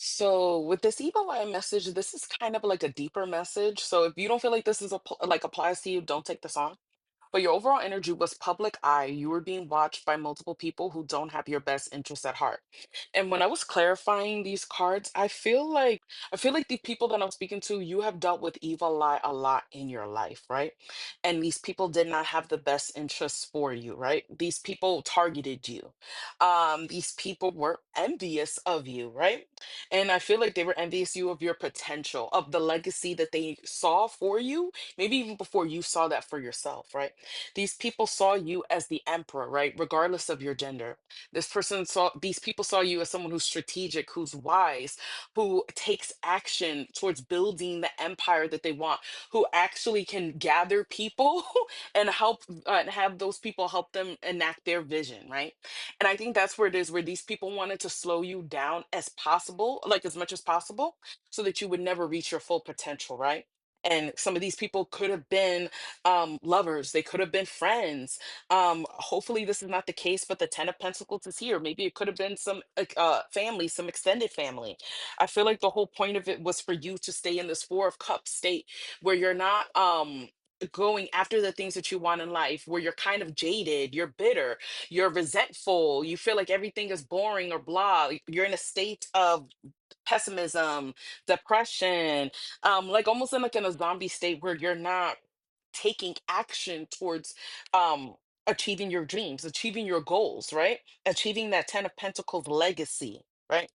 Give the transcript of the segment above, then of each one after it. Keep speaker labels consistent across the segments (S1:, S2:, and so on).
S1: So with this evil eye message, this is kind of like a deeper message. So if you don't feel like this is like applies to you, don't take this on. But your overall energy was public eye. You were being watched by multiple people who don't have your best interests at heart. And when I was clarifying these cards, I feel like the people that I'm speaking to, you have dealt with evil eye a lot in your life, right? And these people did not have the best interests for you, right? These people targeted you. These people were envious of you, right? And I feel like they were envious you of your potential, of the legacy that they saw for you, maybe even before you saw that for yourself, right? These people saw you as the emperor, right? Regardless of your gender. These people saw you as someone who's strategic, who's wise, who takes action towards building the empire that they want, who actually can gather people and help and have those people help them enact their vision, right? And I think that's where it is, where these people wanted to slow you down as possible, like as much as possible, so that you would never reach your full potential, right? And some of these people could have been lovers, they could have been friends. Hopefully, this is not the case, but the Ten of Pentacles is here. Maybe it could have been some family, some extended family. I feel like the whole point of it was for you to stay in this Four of Cups state where you're not going after the things that you want in life, where you're kind of jaded, you're bitter, you're resentful, you feel like everything is boring or blah. You're in a state of pessimism, depression, like almost in a zombie state where you're not taking action towards um achieving your dreams, achieving your goals, right? Achieving that Ten of Pentacles legacy, right?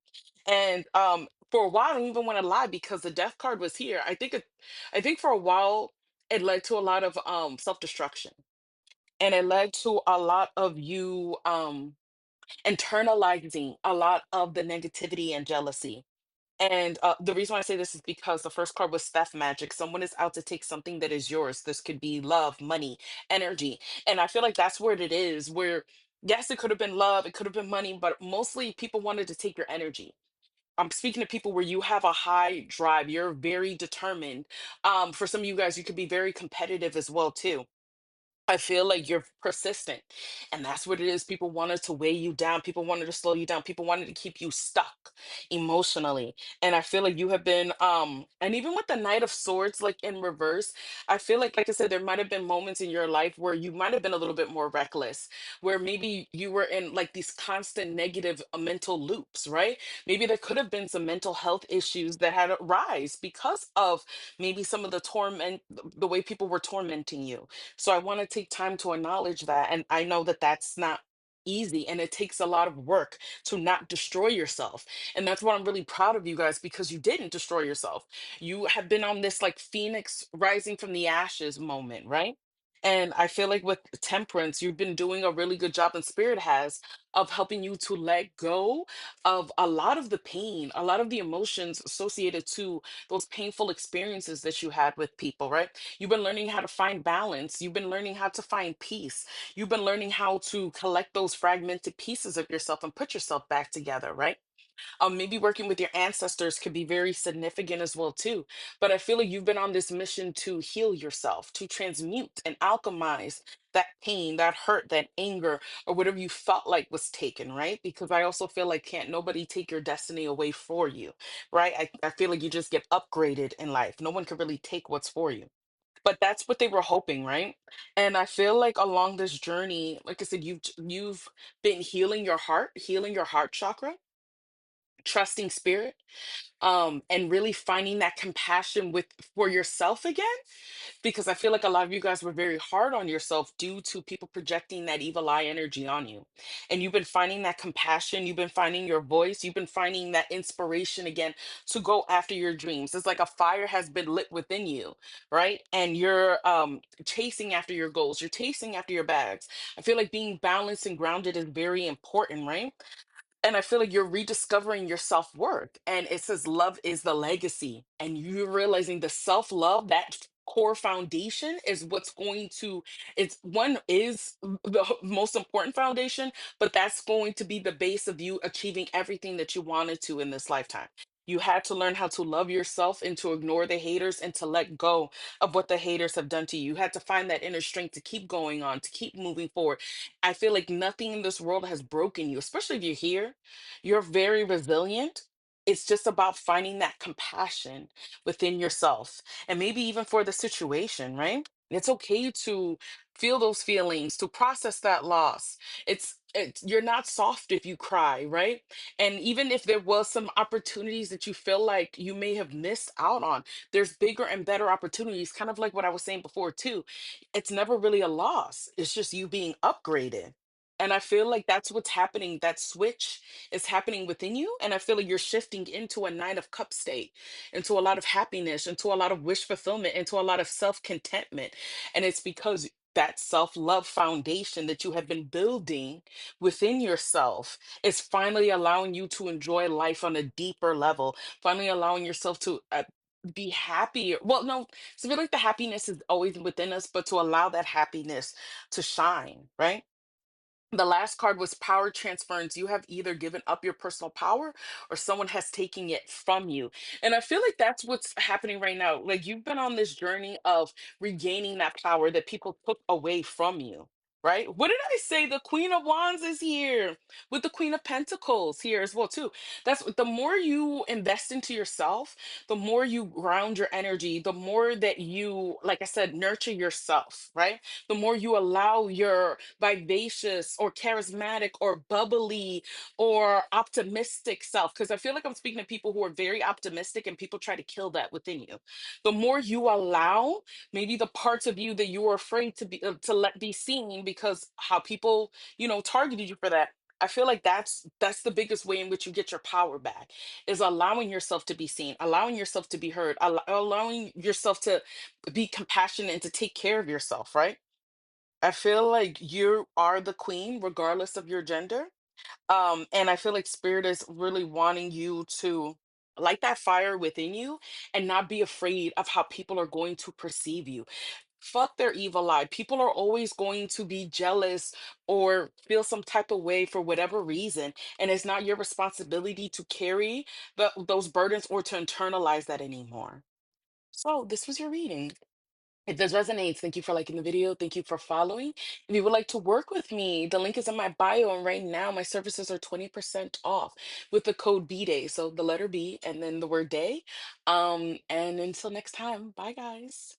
S1: And for a while, I don't even want to lie because the death card was here. I think for a while it led to a lot of self-destruction. And it led to a lot of you internalizing a lot of the negativity and jealousy. And the reason why I say this is because the first card was theft magic. Someone is out to take something that is yours. This could be love, money, energy. And I feel like that's where it is, where, yes, it could have been love, it could have been money, but mostly people wanted to take your energy. I'm speaking to people where you have a high drive, you're very determined. For some of you guys, you could be very competitive as well, too. I feel like you're persistent. And that's what it is. People wanted to weigh you down. People wanted to slow you down. People wanted to keep you stuck emotionally. And I feel like you have been and even with the Knight of Swords like in reverse, I feel like I said, there might have been moments in your life where you might have been a little bit more reckless, where maybe you were in like these constant negative mental loops, right? Maybe there could have been some mental health issues that had arise because of maybe some of the torment, the way people were tormenting you. So I want to take time to acknowledge that. And I know that that's not easy and it takes a lot of work to not destroy yourself. And that's what I'm really proud of you guys, because you didn't destroy yourself. You have been on this like phoenix rising from the ashes moment, right? And I feel like with temperance, you've been doing a really good job, and spirit has, of helping you to let go of a lot of the pain, a lot of the emotions associated to those painful experiences that you had with people, right? You've been learning how to find balance. You've been learning how to find peace. You've been learning how to collect those fragmented pieces of yourself and put yourself back together, right? Maybe working with your ancestors could be very significant as well too. But I feel like you've been on this mission to heal yourself, to transmute and alchemize that pain, that hurt, that anger, or whatever you felt like was taken, right? Because I also feel like can't nobody take your destiny away for you, right? I feel like you just get upgraded in life. No one can really take what's for you. But that's what they were hoping, right? And I feel like along this journey, like I said, you've been healing your heart chakra, trusting spirit, and really finding that compassion with for yourself again, because I feel like a lot of you guys were very hard on yourself due to people projecting that evil eye energy on you. And you've been finding that compassion, you've been finding your voice, you've been finding that inspiration again to go after your dreams. It's like a fire has been lit within you, right? And you're chasing after your goals, you're chasing after your bags. I feel like being balanced and grounded is very important, right? And I feel like you're rediscovering your self-worth. And it says love is the legacy. And you're realizing the self-love, that core foundation is what's going to, it's one is the most important foundation, but that's going to be the base of you achieving everything that you wanted to in this lifetime. You had to learn how to love yourself and to ignore the haters and to let go of what the haters have done to you. You had to find that inner strength to keep going on, to keep moving forward. I feel like nothing in this world has broken you, especially if you're here. You're very resilient. It's just about finding that compassion within yourself and maybe even for the situation, right? It's okay to feel those feelings, to process that loss. You're not soft if you cry, right? And even if there was some opportunities that you feel like you may have missed out on, there's bigger and better opportunities, kind of like what I was saying before too. It's never really a loss. It's just you being upgraded. And I feel like that's what's happening. That switch is happening within you. And I feel like you're shifting into a Nine of Cups state, into a lot of happiness, into a lot of wish fulfillment, into a lot of self contentment. And it's because that self love foundation that you have been building within yourself is finally allowing you to enjoy life on a deeper level, finally allowing yourself to. Be happier. Well, no, so I feel like the happiness is always within us, but to allow that happiness to shine, right? The last card was power transference. You have either given up your personal power or someone has taken it from you. And I feel like that's what's happening right now. Like you've been on this journey of regaining that power that people took away from you. Right? What did I say? The Queen of Wands is here with the Queen of Pentacles here as well too. That's the more you invest into yourself, the more you ground your energy, the more that you, like I said, nurture yourself, right? The more you allow your vivacious or charismatic or bubbly or optimistic self, because I feel like I'm speaking to people who are very optimistic and people try to kill that within you. The more you allow maybe the parts of you that you were afraid to let be seen because how people, targeted you for that. I feel like that's the biggest way in which you get your power back is allowing yourself to be seen, allowing yourself to be heard, allowing yourself to be compassionate and to take care of yourself, right? I feel like you are the queen, regardless of your gender. And I feel like spirit is really wanting you to light that fire within you and not be afraid of how people are going to perceive you. Fuck their evil eye. People are always going to be jealous or feel some type of way for whatever reason. And it's not your responsibility to carry those burdens or to internalize that anymore. So, this was your reading. If this resonates, thank you for liking the video. Thank you for following. If you would like to work with me, the link is in my bio. And right now, my services are 20% off with the code BDAY. So the letter B and then the word day. And until next time, bye guys.